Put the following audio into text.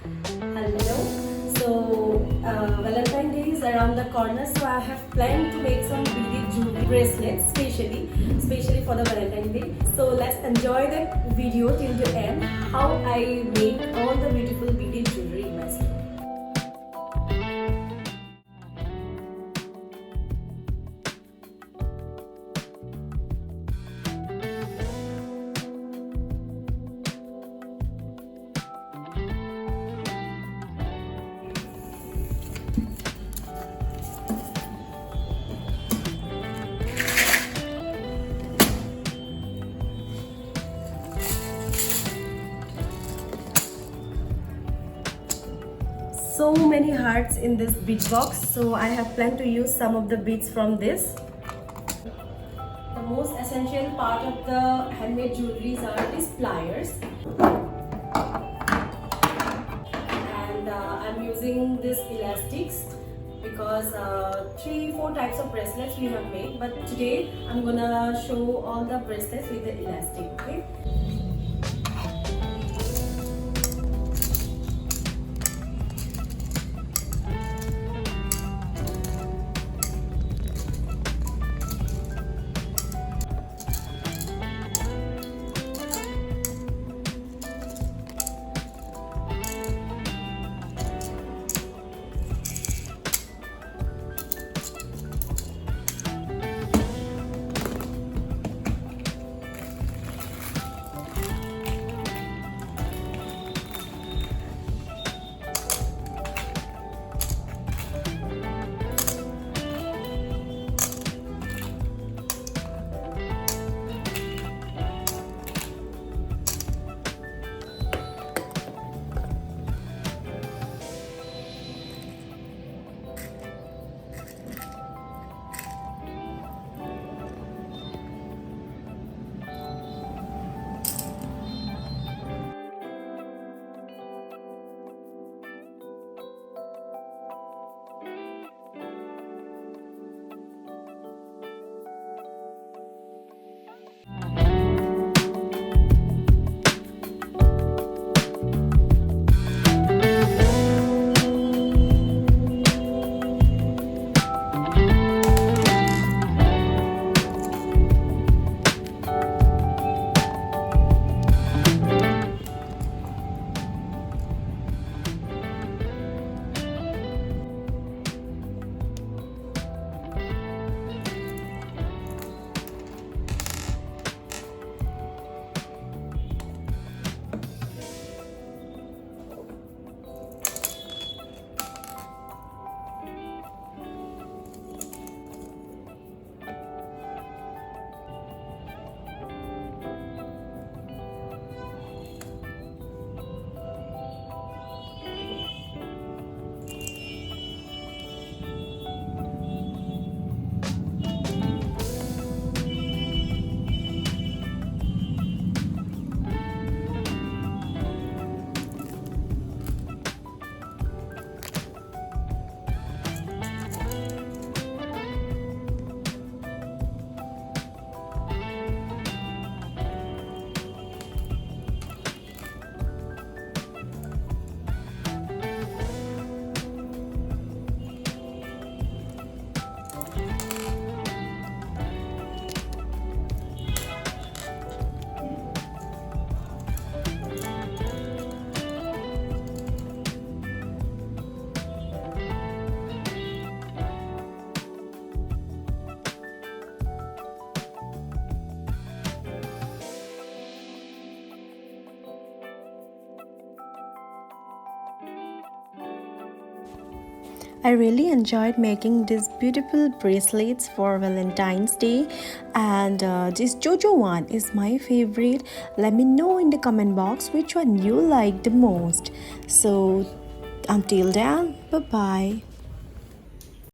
Hello. Valentine Day is around the corner, so I have planned to make some beaded jewelry bracelets, specially for the Valentine Day. So let's enjoy the video till the end. How I make all the beautiful beaded jewelry in my store. So many hearts in this bead box, so I have planned to use some of the beads from this. The most essential part of the handmade jewelries are these pliers, and I'm using these elastics because 3-4 types of bracelets we have made, but today I'm gonna show all the bracelets with the elastic. Okay. I really enjoyed making these beautiful bracelets for Valentine's Day, and this Jojo one is my favorite. Let me know in the comment box which one you like the most. So until then, bye bye.